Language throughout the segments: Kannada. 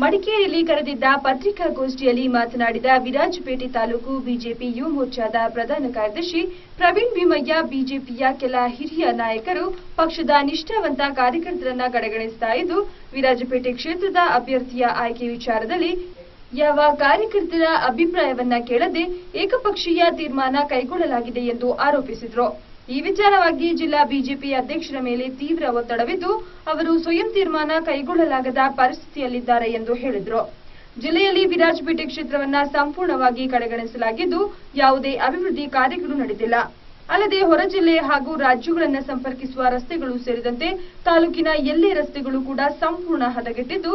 ಮಡಿಕೇರಿಯಲ್ಲಿ ಕರೆದಿದ್ದ ಪತ್ರಿಕಾಗೋಷ್ಠಿಯಲ್ಲಿ ಮಾತನಾಡಿದ ವಿರಾಜಪೇಟೆ ತಾಲೂಕು ಬಿಜೆಪಿ ಯುವ ಮೋರ್ಚಾದ ಪ್ರಧಾನ ಕಾರ್ಯದರ್ಶಿ ಪ್ರವೀಣ್ ಭೀಮಯ್ಯ, ಬಿಜೆಪಿಯ ಕೆಲ ಹಿರಿಯ ನಾಯಕರು ಪಕ್ಷದ ನಿಷ್ಠಾವಂತ ಕಾರ್ಯಕರ್ತರನ್ನ ಕಡೆಗಣಿಸ್ತಾ ಇದ್ದು, ವಿರಾಜಪೇಟೆ ಕ್ಷೇತ್ರದ ಅಭ್ಯರ್ಥಿಯ ಆಯ್ಕೆ ವಿಚಾರದಲ್ಲಿ ಯಾವ ಕಾರ್ಯಕರ್ತರ ಅಭಿಪ್ರಾಯವನ್ನ ಕೇಳದೆ ಏಕಪಕ್ಷೀಯ ತೀರ್ಮಾನ ಕೈಗೊಳ್ಳಲಾಗಿದೆ ಎಂದು ಆರೋಪಿಸಿದರು. ಈ ವಿಚಾರವಾಗಿ ಜಿಲ್ಲಾ ಬಿಜೆಪಿ ಅಧ್ಯಕ್ಷರ ಮೇಲೆ ತೀವ್ರ ಒತ್ತಡವಿದ್ದು, ಅವರು ಸ್ವಯಂ ತೀರ್ಮಾನ ಕೈಗೊಳ್ಳಲಾಗದ ಪರಿಸ್ಥಿತಿಯಲ್ಲಿದ್ದಾರೆ ಎಂದು ಹೇಳಿದರು. ಜಿಲ್ಲೆಯಲ್ಲಿ ವಿರಾಜಪೇಟೆ ಕ್ಷೇತ್ರವನ್ನ ಸಂಪೂರ್ಣವಾಗಿ ಕಡೆಗಣಿಸಲಾಗಿದ್ದು, ಯಾವುದೇ ಅಭಿವೃದ್ಧಿ ಕಾರ್ಯಗಳು ನಡೆದಿಲ್ಲ. ಅಲ್ಲದೆ ಹೊರ ಜಿಲ್ಲೆ ಹಾಗೂ ರಾಜ್ಯಗಳನ್ನು ಸಂಪರ್ಕಿಸುವ ರಸ್ತೆಗಳು ಸೇರಿದಂತೆ ತಾಲೂಕಿನ ಎಲ್ಲೇ ರಸ್ತೆಗಳು ಕೂಡ ಸಂಪೂರ್ಣ ಹದಗೆಟ್ಟಿದ್ದು,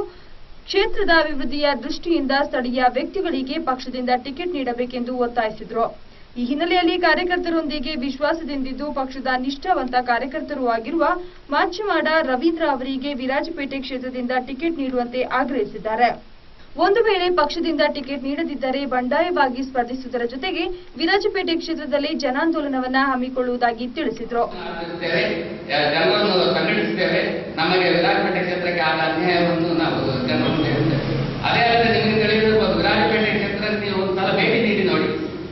ಕ್ಷೇತ್ರದ ಅಭಿವೃದ್ಧಿಯ ದೃಷ್ಟಿಯಿಂದ ಸ್ಥಳೀಯ ವ್ಯಕ್ತಿಗಳಿಗೆ ಪಕ್ಷದಿಂದ ಟಿಕೆಟ್ ನೀಡಬೇಕೆಂದು ಒತ್ತಾಯಿಸಿದರು. ಈ ಹಿನ್ನೆಲೆಯಲ್ಲಿ ಕಾರ್ಯಕರ್ತರೊಂದಿಗೆ ವಿಶ್ವಾಸದಿಂದಿದ್ದು ಪಕ್ಷದ ನಿಷ್ಠಾವಂತ ಕಾರ್ಯಕರ್ತರೂ ಆಗಿರುವ ಮಾಚಿಮಾಡ ರವೀಂದ್ರ ಅವರಿಗೆ ವಿರಾಜಪೇಟೆ ಕ್ಷೇತ್ರದಿಂದ ಟಿಕೆಟ್ ನೀಡುವಂತೆ ಆಗ್ರಹಿಸಿದ್ದಾರೆ. ಒಂದು ವೇಳೆ ಪಕ್ಷದಿಂದ ಟಿಕೆಟ್ ನೀಡದಿದ್ದರೆ ಬಂಡಾಯವಾಗಿ ಸ್ಪರ್ಧಿಸುವುದರ ಜೊತೆಗೆ ವಿರಾಜಪೇಟೆ ಕ್ಷೇತ್ರದಲ್ಲಿ ಜನಾಂದೋಲನವನ್ನ ಹಮ್ಮಿಕೊಳ್ಳುವುದಾಗಿ ತಿಳಿಸಿದರು.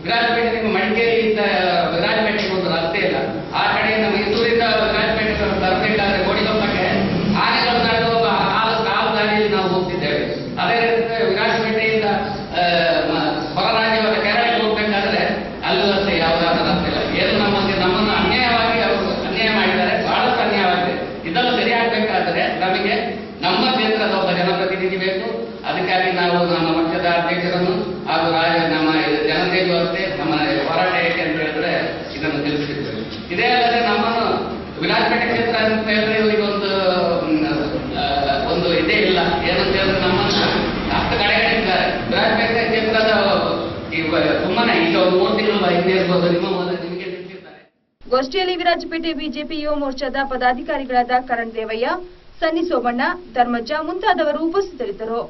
ವಿರಾಜಪೇಟೆ ನಿಮ್ಮ ಮಡಿಕೇರಿಯಿಂದ ವಿರಾಜಪೇಟೆಗೆ ಒಂದು ರಸ್ತೆ ಇಲ್ಲ. ಆ ಕಡೆಯಿಂದ ಮೈಸೂರಿಂದ ವಿರಾಜಪೇಟೆ ತರಬೇಕಾದ್ರೆ ಗೋಡಿಗೊಪ್ಪಕ್ಕೆ ಆನೆಗಳು ನಡೆದು ಕಾಲು ದಾರಿಯಲ್ಲಿ ನಾವು ಹೋಗ್ತಿದ್ದೇವೆ. ಅದೇ ರೀತಿ ವಿರಾಜಪೇಟೆಯಿಂದ ಹೊರ ರಾಜ್ಯವಾದ ಕೇರಳಕ್ಕೆ ಹೋಗ್ಬೇಕಾದ್ರೆ ಅಲ್ಲೂ ಅಷ್ಟೇ ಯಾವುದಾದ್ರೂ ರಸ್ತೆ ಇಲ್ಲ. ಏನು ನಮ್ಮನ್ನು ಅನ್ಯಾಯವಾಗಿ ಅವರು ಅನ್ಯಾಯ ಮಾಡಿದ್ದಾರೆ, ಬಹಳಷ್ಟು ಅನ್ಯಾಯವಾಗಿದೆ. ಇದೆಲ್ಲ ಸರಿಯಾಗಬೇಕಾದ್ರೆ ನಮಗೆ ನಮ್ಮ ಕ್ಷೇತ್ರದ ಒಬ್ಬ ಜನಪ್ರತಿನಿಧಿ ಬೇಕು. ಅದಕ್ಕಾಗಿ ನಾವು ನಮ್ಮ ಪಕ್ಷದ ಅಧ್ಯಕ್ಷರನ್ನು ಹಾಗೂ ನಮ್ಮ ಜನತೆ ವ್ಯವಸ್ಥೆ ನಮ್ಮ ಹೋರಾಟ ಏಕೆ ಅಂತ ಹೇಳಿದ್ರೆ ಇದನ್ನು ತಿಳಿಸಿದ್ದೇವೆ. ಇದೇ ಅಲ್ಲದೆ ನಮ್ಮನ್ನು ವಿರಾಜಪೇಟೆ ಕ್ಷೇತ್ರ ಅಂತ ಹೇಳಿದ್ರೆ ಇವರಿಗೆ ಒಂದು ಇದೇ ಇಲ್ಲ. ಏನಂತ ಹೇಳಿದ್ರೆ ನಮ್ಮನ್ನು ಅಷ್ಟು ಕಡೆಗಣಿಸಿದ್ದಾರೆ. ವಿರಾಜಪೇಟೆ ಕ್ಷೇತ್ರದ ಸುಮ್ಮನೆ ಈಗ ಒಂದು 3 ತಿಂಗಳು ಹಿಂದೆ ಇರ್ಬೋದು ನಿಮಗೆ ತಿಳಿಸಿದ್ದಾರೆ. ಗೋಷ್ಠಿಯಲ್ಲಿ ವಿರಾಜಪೇಟೆ ಬಿಜೆಪಿ ಯುವ ಮೋರ್ಚಾದ ಪದಾಧಿಕಾರಿಗಳಾದ ಕರಣ್ ದೇವಯ್ಯ, ಸನ್ನಿ ಸೋಮಣ್ಣ, ಧರ್ಮಜ್ಜ ಮುಂತಾದವರು ಉಪಸ್ಥಿತರಿದ್ದರು.